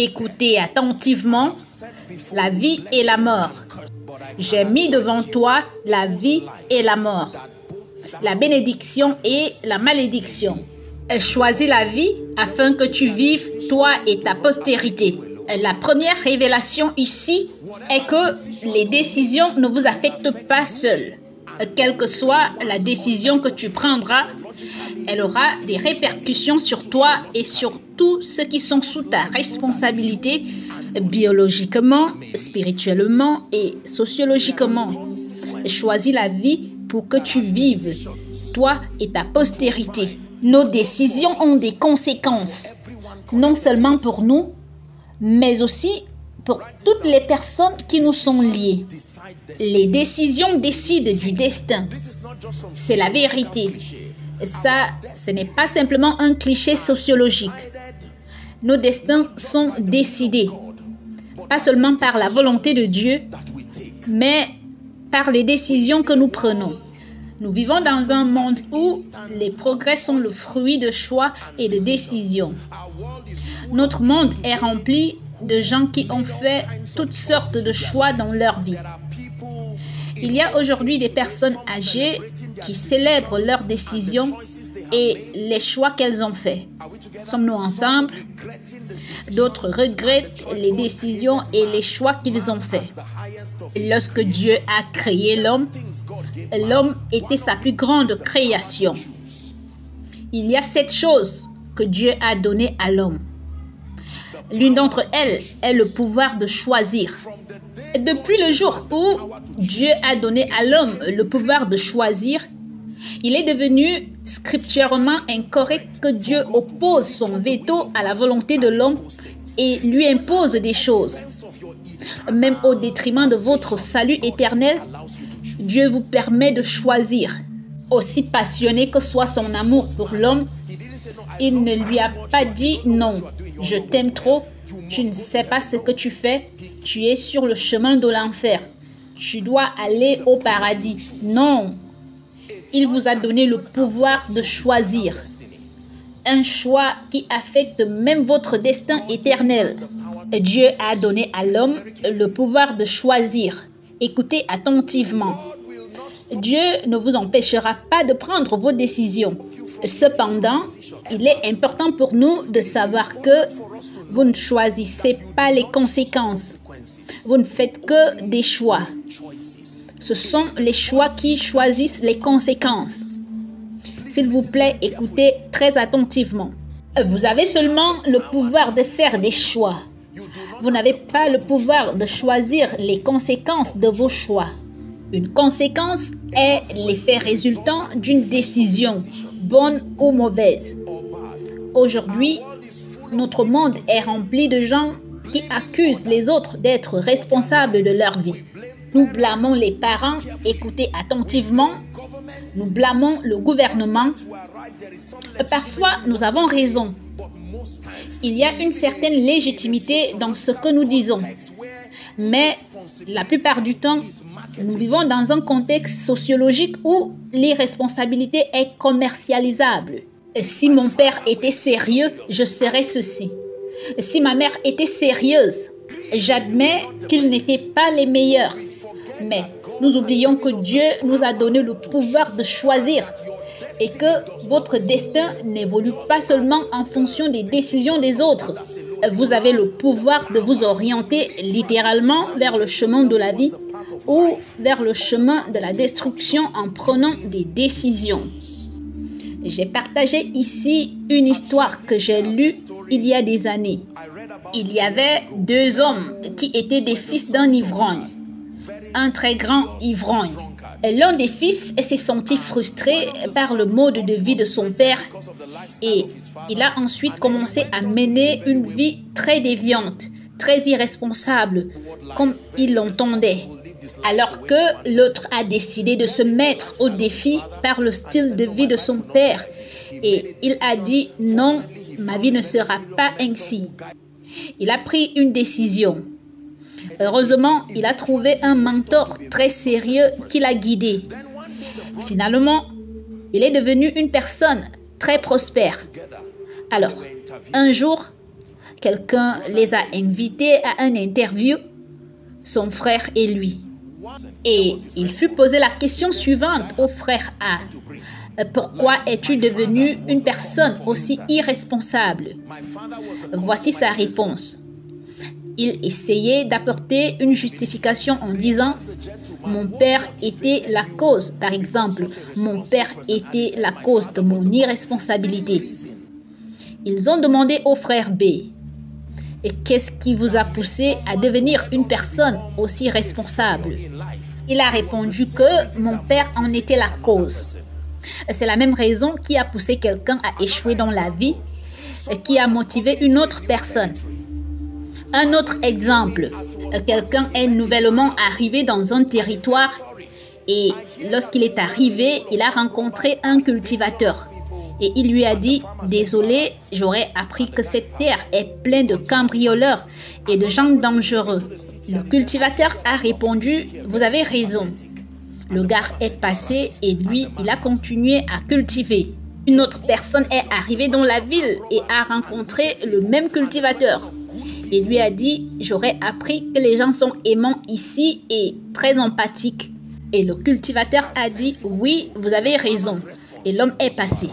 Écoutez attentivement la vie et la mort. J'ai mis devant toi la vie et la mort, la bénédiction et la malédiction. Choisis la vie afin que tu vives, toi et ta postérité. La première révélation ici est que les décisions ne vous affectent pas seules. Quelle que soit la décision que tu prendras, elle aura des répercussions sur toi et sur tous ceux qui sont sous ta responsabilité, biologiquement, spirituellement et sociologiquement. Choisis la vie pour que tu vives, toi et ta postérité. Nos décisions ont des conséquences, non seulement pour nous, mais aussi pour toutes les personnes qui nous sont liées. Les décisions décident du destin. C'est la vérité. Ça, ce n'est pas simplement un cliché sociologique. Nos destins sont décidés, pas seulement par la volonté de Dieu, mais par les décisions que nous prenons. Nous vivons dans un monde où les progrès sont le fruit de choix et de décisions. Notre monde est rempli de gens qui ont fait toutes sortes de choix dans leur vie. Il y a aujourd'hui des personnes âgées qui célèbrent leurs décisions et les choix qu'elles ont faits. Sommes-nous ensemble? D'autres regrettent les décisions et les choix qu'ils ont faits. Lorsque Dieu a créé l'homme, l'homme était sa plus grande création. Il y a 7 choses que Dieu a données à l'homme. L'une d'entre elles est le pouvoir de choisir. Depuis le jour où Dieu a donné à l'homme le pouvoir de choisir, il est devenu scripturairement incorrect que Dieu oppose son veto à la volonté de l'homme et lui impose des choses. Même au détriment de votre salut éternel, Dieu vous permet de choisir. Aussi passionné que soit son amour pour l'homme, il ne lui a pas dit non, je t'aime trop, tu ne sais pas ce que tu fais, tu es sur le chemin de l'enfer, tu dois aller au paradis. Non, il vous a donné le pouvoir de choisir. Un choix qui affecte même votre destin éternel. Dieu a donné à l'homme le pouvoir de choisir. Écoutez attentivement. Dieu ne vous empêchera pas de prendre vos décisions. Cependant, il est important pour nous de savoir que vous ne choisissez pas les conséquences. Vous ne faites que des choix. Ce sont les choix qui choisissent les conséquences. S'il vous plaît, écoutez très attentivement. Vous avez seulement le pouvoir de faire des choix. Vous n'avez pas le pouvoir de choisir les conséquences de vos choix. Une conséquence est l'effet résultant d'une décision, bonne ou mauvaise. Aujourd'hui, notre monde est rempli de gens qui accusent les autres d'être responsables de leur vie. Nous blâmons les parents, écoutez attentivement, nous blâmons le gouvernement. Parfois, nous avons raison. Il y a une certaine légitimité dans ce que nous disons. Mais la plupart du temps, nous vivons dans un contexte sociologique où l'irresponsabilité est commercialisable. Si mon père était sérieux, je serais ceci. Si ma mère était sérieuse, j'admets qu'ils n'étaient pas les meilleurs. Mais nous oublions que Dieu nous a donné le pouvoir de choisir et que votre destin n'évolue pas seulement en fonction des décisions des autres. Vous avez le pouvoir de vous orienter littéralement vers le chemin de la vie ou vers le chemin de la destruction en prenant des décisions. J'ai partagé ici une histoire que j'ai lue il y a des années. Il y avait 2 hommes qui étaient des fils d'un ivrogne, un très grand ivrogne. L'un des fils s'est senti frustré par le mode de vie de son père et il a ensuite commencé à mener une vie très déviante, très irresponsable, comme il l'entendait. Alors que l'autre a décidé de se mettre au défi par le style de vie de son père et il a dit « Non, ma vie ne sera pas ainsi ». Il a pris une décision. Heureusement, il a trouvé un mentor très sérieux qui l'a guidé. Finalement, il est devenu une personne très prospère. Alors, un jour, quelqu'un les a invités à une interview, son frère et lui. Et il fut posé la question suivante au frère A. Pourquoi es-tu devenu une personne aussi irresponsable? Voici sa réponse. Il essayait d'apporter une justification en disant « Mon père était la cause, par exemple, mon père était la cause de mon irresponsabilité. » Ils ont demandé au frère B « Et qu'est-ce qui vous a poussé à devenir une personne aussi responsable ?» Il a répondu que mon père en était la cause. C'est la même raison qui a poussé quelqu'un à échouer dans la vie, qui a motivé une autre personne. Un autre exemple, quelqu'un est nouvellement arrivé dans un territoire et lorsqu'il est arrivé, il a rencontré un cultivateur. Et il lui a dit « Désolé, j'aurais appris que cette terre est pleine de cambrioleurs et de gens dangereux. » Le cultivateur a répondu « Vous avez raison. » Le gars est passé et lui, il a continué à cultiver. Une autre personne est arrivée dans la ville et a rencontré le même cultivateur. Et lui a dit « J'aurais appris que les gens sont aimants ici et très empathiques. » Et le cultivateur a dit « Oui, vous avez raison. » Et l'homme est passé.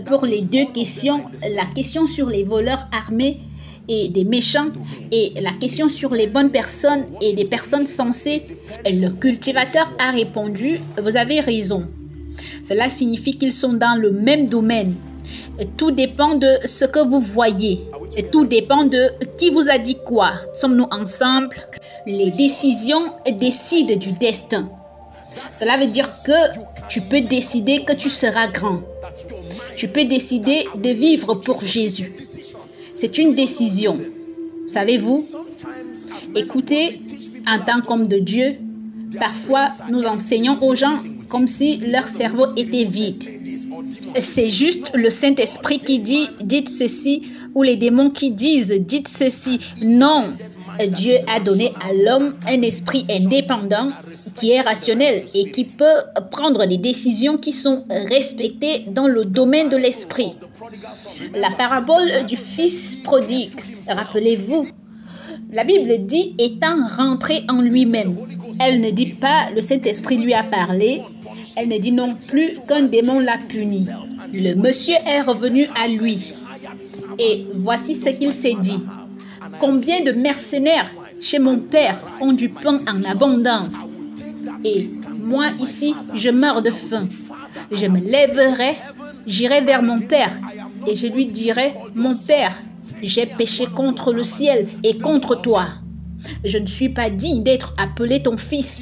Pour les deux questions, la question sur les voleurs armés et des méchants et la question sur les bonnes personnes et des personnes sensées, le cultivateur a répondu « Vous avez raison. » Cela signifie qu'ils sont dans le même domaine. Tout dépend de ce que vous voyez. Tout dépend de qui vous a dit quoi. Sommes-nous ensemble? Les décisions décident du destin. Cela veut dire que tu peux décider que tu seras grand. Tu peux décider de vivre pour Jésus. C'est une décision. Savez-vous? Écoutez, en tant qu'homme de Dieu, parfois nous enseignons aux gens comme si leur cerveau était vide. C'est juste le Saint-Esprit qui dit « dites ceci » ou les démons qui disent « dites ceci ». Non, Dieu a donné à l'homme un esprit indépendant qui est rationnel et qui peut prendre des décisions qui sont respectées dans le domaine de l'esprit. La parabole du fils prodigue, rappelez-vous, la Bible dit « étant rentré en lui-même ». Elle ne dit pas « le Saint-Esprit lui a parlé ». Elle ne dit non plus qu'un démon l'a puni. Le monsieur est revenu à lui. Et voici ce qu'il s'est dit. Combien de mercenaires chez mon père ont du pain en abondance? Et moi ici, je meurs de faim. Je me lèverai, j'irai vers mon père et je lui dirai, mon père, j'ai péché contre le ciel et contre toi. Je ne suis pas digne d'être appelé ton fils.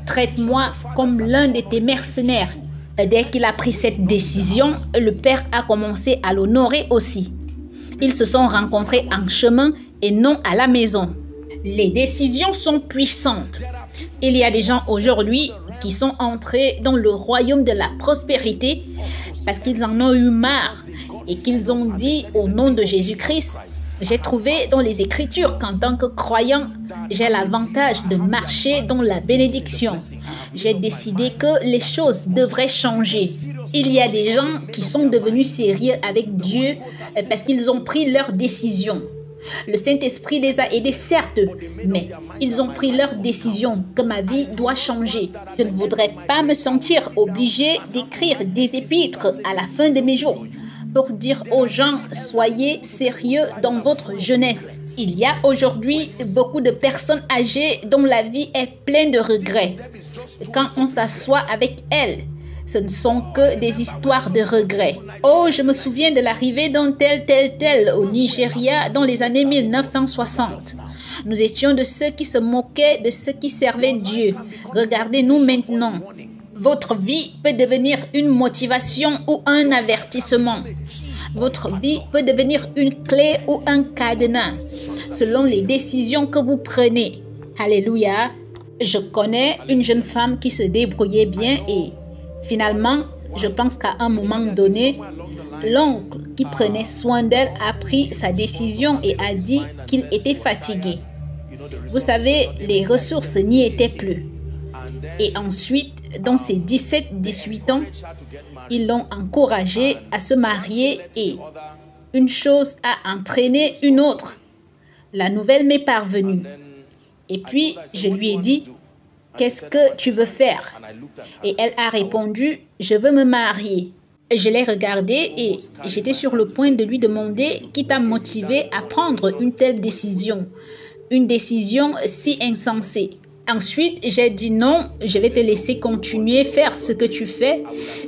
Traite-moi comme l'un de tes mercenaires. Dès qu'il a pris cette décision, le père a commencé à l'honorer aussi. Ils se sont rencontrés en chemin et non à la maison. Les décisions sont puissantes. Il y a des gens aujourd'hui qui sont entrés dans le royaume de la prospérité parce qu'ils en ont eu marre et qu'ils ont dit au nom de Jésus-Christ, j'ai trouvé dans les Écritures qu'en tant que croyant, j'ai l'avantage de marcher dans la bénédiction. J'ai décidé que les choses devraient changer. Il y a des gens qui sont devenus sérieux avec Dieu parce qu'ils ont pris leur décision. Le Saint-Esprit les a aidés, certes, mais ils ont pris leur décision que ma vie doit changer. Je ne voudrais pas me sentir obligé d'écrire des épîtres à la fin de mes jours pour dire aux gens, soyez sérieux dans votre jeunesse. Il y a aujourd'hui beaucoup de personnes âgées dont la vie est pleine de regrets. Quand on s'assoit avec elles, ce ne sont que des histoires de regrets. Oh, je me souviens de l'arrivée d'un tel au Nigeria dans les années 1960. Nous étions de ceux qui se moquaient de ceux qui servaient Dieu. Regardez-nous maintenant. Votre vie peut devenir une motivation ou un avertissement. Votre vie peut devenir une clé ou un cadenas, selon les décisions que vous prenez. Alléluia. Je connais une jeune femme qui se débrouillait bien et finalement, je pense qu'à un moment donné, l'oncle qui prenait soin d'elle a pris sa décision et a dit qu'il était fatigué. Vous savez, les ressources n'y étaient plus. Et ensuite, dans ses 17-18 ans, ils l'ont encouragée à se marier et une chose a entraîné une autre. La nouvelle m'est parvenue. Et puis, je lui ai dit, qu'est-ce que tu veux faire? Et elle a répondu, je veux me marier. Je l'ai regardée et j'étais sur le point de lui demander qui t'a motivé à prendre une telle décision. Une décision si insensée. Ensuite, j'ai dit non, je vais te laisser continuer, faire ce que tu fais.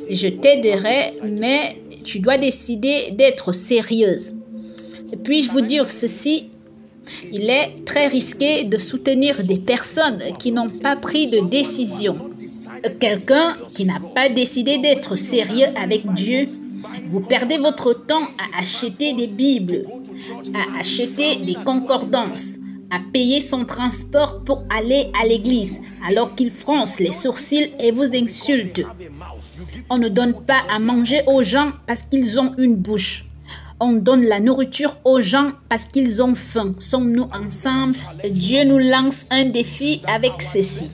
Je t'aiderai, mais tu dois décider d'être sérieuse. Puis-je vous dire ceci? Il est très risqué de soutenir des personnes qui n'ont pas pris de décision. Quelqu'un qui n'a pas décidé d'être sérieux avec Dieu, vous perdez votre temps à acheter des Bibles, à acheter des concordances, à payer son transport pour aller à l'église, alors qu'il fronce les sourcils et vous insulte. On ne donne pas à manger aux gens parce qu'ils ont une bouche. On donne la nourriture aux gens parce qu'ils ont faim. Sommes-nous ensemble? Dieu nous lance un défi avec ceci.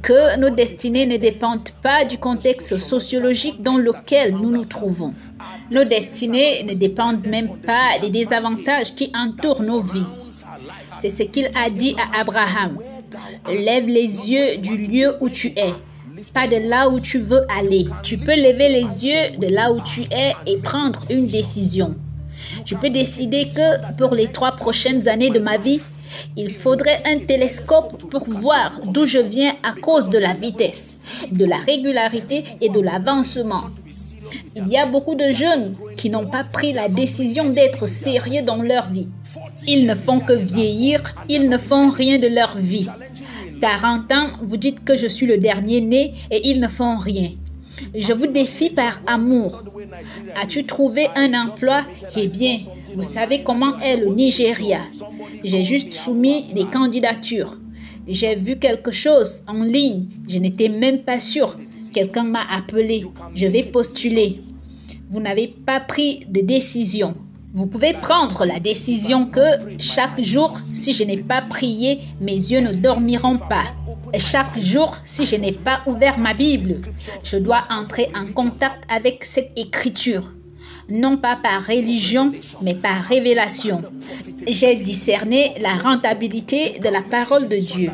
Que nos destinées ne dépendent pas du contexte sociologique dans lequel nous nous trouvons. Nos destinées ne dépendent même pas des désavantages qui entourent nos vies. C'est ce qu'il a dit à Abraham. Lève les yeux du lieu où tu es, pas de là où tu veux aller. Tu peux lever les yeux de là où tu es et prendre une décision. Tu peux décider que pour les 3 prochaines années de ma vie, il faudrait un télescope pour voir d'où je viens à cause de la vitesse, de la régularité et de l'avancement. Il y a beaucoup de jeunes qui n'ont pas pris la décision d'être sérieux dans leur vie. Ils ne font que vieillir, ils ne font rien de leur vie. 40 ans, vous dites que je suis le dernier né et ils ne font rien. Je vous défie par amour. As-tu trouvé un emploi? Eh bien, vous savez comment est le Nigeria. J'ai juste soumis des candidatures. J'ai vu quelque chose en ligne. Je n'étais même pas sûre. Quelqu'un m'a appelé. Je vais postuler. Vous n'avez pas pris de décision. Vous pouvez prendre la décision que chaque jour, si je n'ai pas prié, mes yeux ne dormiront pas. Chaque jour, si je n'ai pas ouvert ma Bible, je dois entrer en contact avec cette écriture. Non pas par religion, mais par révélation. J'ai discerné la rentabilité de la parole de Dieu.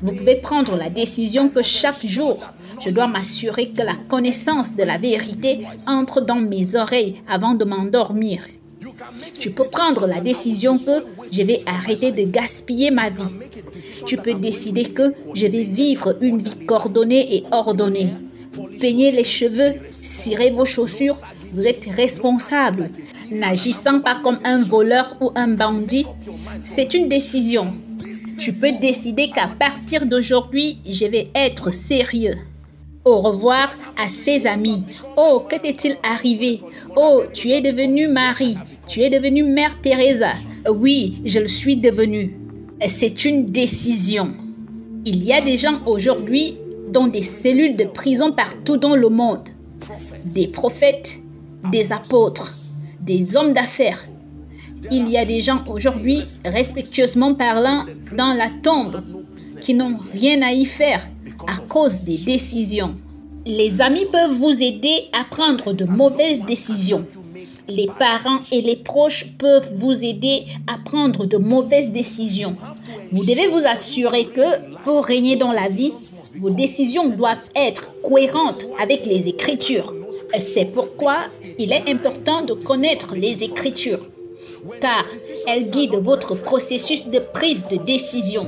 Vous pouvez prendre la décision que chaque jour, je dois m'assurer que la connaissance de la vérité entre dans mes oreilles avant de m'endormir. Tu peux prendre la décision que je vais arrêter de gaspiller ma vie. Tu peux décider que je vais vivre une vie coordonnée et ordonnée. Vous peignez les cheveux, cirez vos chaussures, vous êtes responsable. N'agissant pas comme un voleur ou un bandit, c'est une décision. Tu peux décider qu'à partir d'aujourd'hui, je vais être sérieux. Au revoir à ses amis. Oh, que t'est-il arrivé? Oh, tu es devenue Marie. Tu es devenue Mère Teresa. Oui, je le suis devenue. C'est une décision. Il y a des gens aujourd'hui dans des cellules de prison partout dans le monde. Des prophètes, des apôtres, des hommes d'affaires. Il y a des gens aujourd'hui, respectueusement parlant, dans la tombe, qui n'ont rien à y faire à cause des décisions. Les amis peuvent vous aider à prendre de mauvaises décisions. Les parents et les proches peuvent vous aider à prendre de mauvaises décisions. Vous devez vous assurer que pour régner dans la vie, vos décisions doivent être cohérentes avec les Écritures. C'est pourquoi il est important de connaître les Écritures, car elles guident votre processus de prise de décision.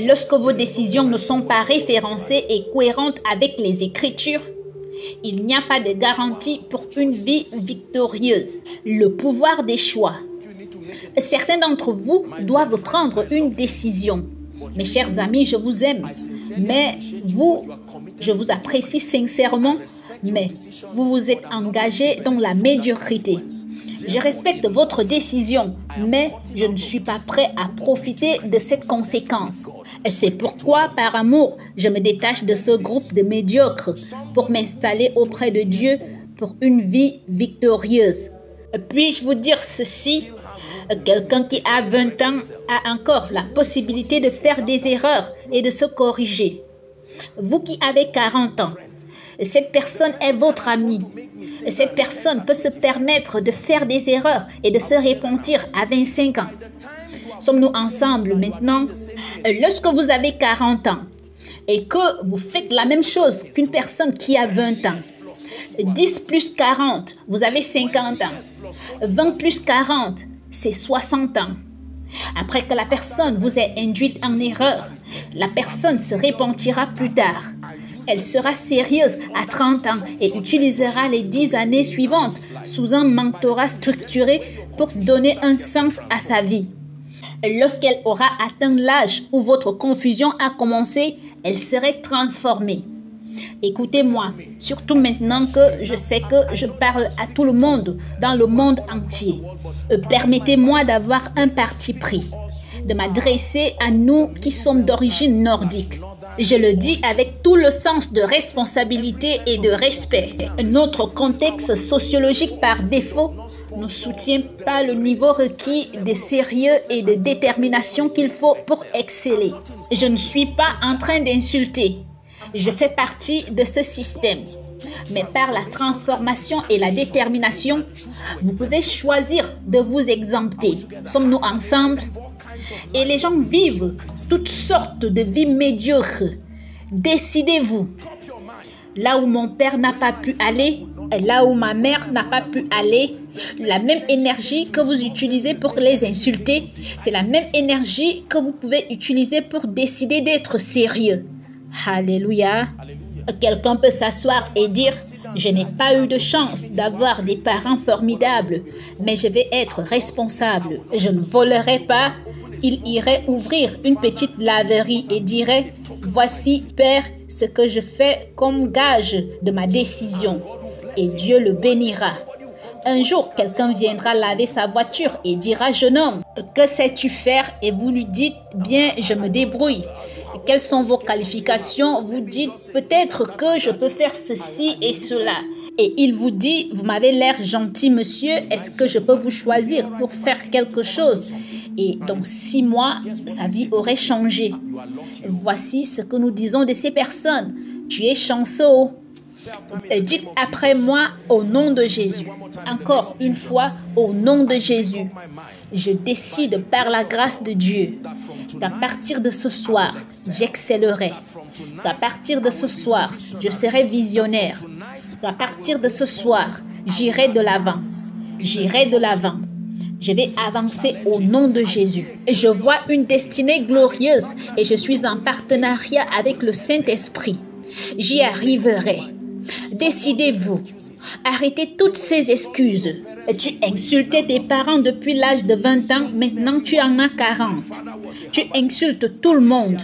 Lorsque vos décisions ne sont pas référencées et cohérentes avec les Écritures, il n'y a pas de garantie pour une vie victorieuse. Le pouvoir des choix. Certains d'entre vous doivent prendre une décision. Mes chers amis, je vous aime, mais je vous apprécie sincèrement, mais vous vous êtes engagés dans la médiocrité. Je respecte votre décision, mais je ne suis pas prêt à profiter de cette conséquence. C'est pourquoi, par amour, je me détache de ce groupe de médiocres pour m'installer auprès de Dieu pour une vie victorieuse. Puis-je vous dire ceci? Quelqu'un qui a 20 ans a encore la possibilité de faire des erreurs et de se corriger. Vous qui avez 40 ans, cette personne est votre ami. Cette personne peut se permettre de faire des erreurs et de se repentir à 25 ans. Sommes-nous ensemble maintenant? Lorsque vous avez 40 ans et que vous faites la même chose qu'une personne qui a 20 ans, 10 plus 40, vous avez 50 ans. 20 plus 40, c'est 60 ans. Après que la personne vous ait induite en erreur, la personne se repentira plus tard. Elle sera sérieuse à 30 ans et utilisera les 10 années suivantes sous un mentorat structuré pour donner un sens à sa vie. Lorsqu'elle aura atteint l'âge où votre confusion a commencé, elle serait transformée. Écoutez-moi, surtout maintenant que je sais que je parle à tout le monde dans le monde entier. Permettez-moi d'avoir un parti pris, de m'adresser à nous qui sommes d'origine nordique. Je le dis avec tout le sens de responsabilité et de respect. Notre contexte sociologique par défaut ne soutient pas le niveau requis de sérieux et de détermination qu'il faut pour exceller. Je ne suis pas en train d'insulter. Je fais partie de ce système. Mais par la transformation et la détermination, vous pouvez choisir de vous exempter. Sommes-nous ensemble? Et les gens vivent toutes sortes de vies médiocres. Décidez-vous. Là où mon père n'a pas pu aller, là où ma mère n'a pas pu aller, la même énergie que vous utilisez pour les insulter, c'est la même énergie que vous pouvez utiliser pour décider d'être sérieux. Alléluia. Quelqu'un peut s'asseoir et dire « Je n'ai pas eu de chance d'avoir des parents formidables, mais je vais être responsable. Je ne volerai pas. » Il irait ouvrir une petite laverie et dirait « Voici, Père, ce que je fais comme gage de ma décision. » Et Dieu le bénira. Un jour, quelqu'un viendra laver sa voiture et dira « Jeune homme, que sais-tu faire ?» Et vous lui dites « Bien, je me débrouille. » Quelles sont vos qualifications? Vous dites « Peut-être que je peux faire ceci et cela. » Et il vous dit « Vous m'avez l'air gentil, monsieur. Est-ce que je peux vous choisir pour faire quelque chose ?» Et dans 6 mois, sa vie aurait changé. Voici ce que nous disons de ces personnes. Tu es chanceux. Dites après moi au nom de Jésus. Encore une fois, au nom de Jésus. Je décide par la grâce de Dieu qu'à partir de ce soir, j'excellerai. Qu'à partir de ce soir, je serai visionnaire. Qu'à partir de ce soir, j'irai de l'avant. J'irai de l'avant. Je vais avancer au nom de Jésus. Je vois une destinée glorieuse et je suis en partenariat avec le Saint-Esprit. J'y arriverai. Décidez-vous. Arrêtez toutes ces excuses. Tu insultais tes parents depuis l'âge de 20 ans, maintenant tu en as 40. Tu insultes tout le monde.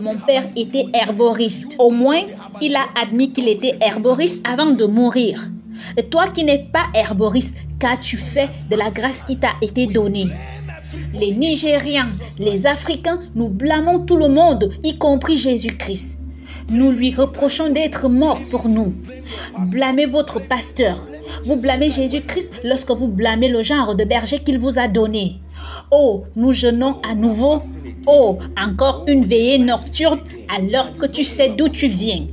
Mon père était herboriste. Au moins, il a admis qu'il était herboriste avant de mourir. Toi qui n'es pas herboriste, qu'as-tu fait de la grâce qui t'a été donnée? Les Nigériens, les Africains, nous blâmons tout le monde, y compris Jésus-Christ. Nous lui reprochons d'être mort pour nous. Blâmez votre pasteur. Vous blâmez Jésus-Christ lorsque vous blâmez le genre de berger qu'il vous a donné. Oh, nous jeûnons à nouveau. Oh, encore une veillée nocturne alors que tu sais d'où tu viens.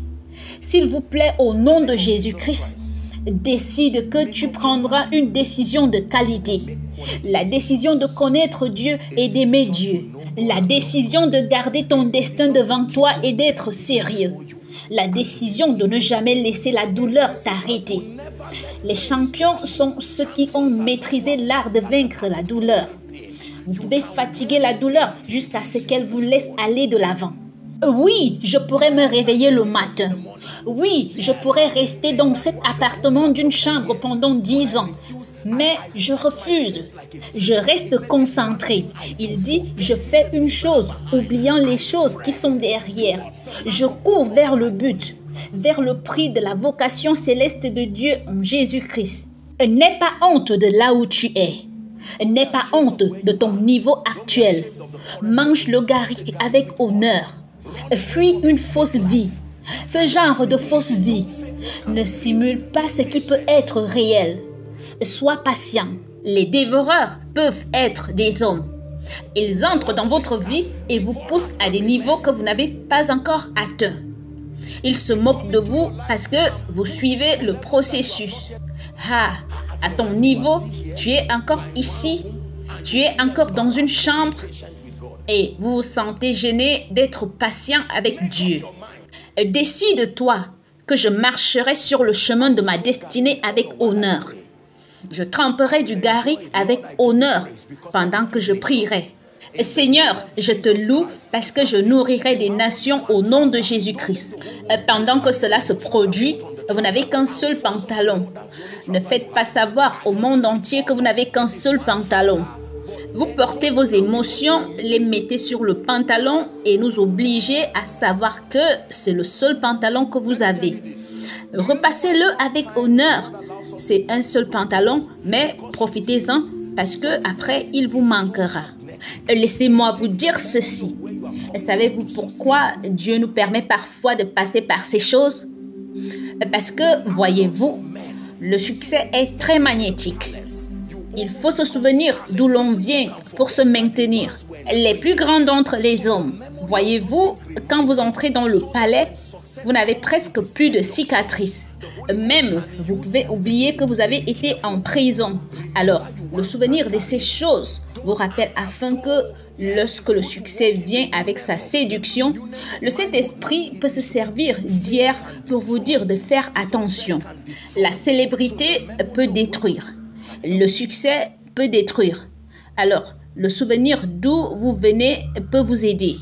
S'il vous plaît, au nom de Jésus-Christ, décide que tu prendras une décision de qualité. La décision de connaître Dieu et d'aimer Dieu. La décision de garder ton destin devant toi et d'être sérieux. La décision de ne jamais laisser la douleur t'arrêter. Les champions sont ceux qui ont maîtrisé l'art de vaincre la douleur. Vous pouvez fatiguer la douleur jusqu'à ce qu'elle vous laisse aller de l'avant. Oui, je pourrais me réveiller le matin. Oui, je pourrais rester dans cet appartement d'une chambre pendant 10 ans. Mais je refuse. Je reste concentré. Il dit, je fais une chose, oubliant les choses qui sont derrière. Je cours vers le but, vers le prix de la vocation céleste de Dieu en Jésus-Christ. N'aie pas honte de là où tu es. N'aie pas honte de ton niveau actuel. Mange le gari avec honneur. Fuis une fausse vie. Ce genre de fausse vie ne simule pas ce qui peut être réel. Sois patient. Les dévoreurs peuvent être des hommes. Ils entrent dans votre vie et vous poussent à des niveaux que vous n'avez pas encore atteints. Ils se moquent de vous parce que vous suivez le processus. Ah, à ton niveau, tu es encore ici. Tu es encore dans une chambre et vous vous sentez gêné d'être patient avec Dieu. Décide-toi que je marcherai sur le chemin de ma destinée avec honneur. Je tremperai du gari avec honneur pendant que je prierai. Seigneur, je te loue parce que je nourrirai des nations au nom de Jésus-Christ. Pendant que cela se produit, vous n'avez qu'un seul pantalon. Ne faites pas savoir au monde entier que vous n'avez qu'un seul pantalon. Vous portez vos émotions, les mettez sur le pantalon et nous obligez à savoir que c'est le seul pantalon que vous avez. Repassez-le avec honneur. C'est un seul pantalon, mais profitez-en parce que après il vous manquera. Laissez-moi vous dire ceci. Savez-vous pourquoi Dieu nous permet parfois de passer par ces choses? Parce que, voyez-vous, le succès est très magnétique. Il faut se souvenir d'où l'on vient pour se maintenir. Les plus grands d'entre les hommes, voyez-vous, quand vous entrez dans le palais, vous n'avez presque plus de cicatrices. Même, vous pouvez oublier que vous avez été en prison. Alors, le souvenir de ces choses vous rappelle afin que lorsque le succès vient avec sa séduction, le Saint-Esprit peut se servir d'hier pour vous dire de faire attention. La célébrité peut détruire. Le succès peut détruire. Alors, le souvenir d'où vous venez peut vous aider.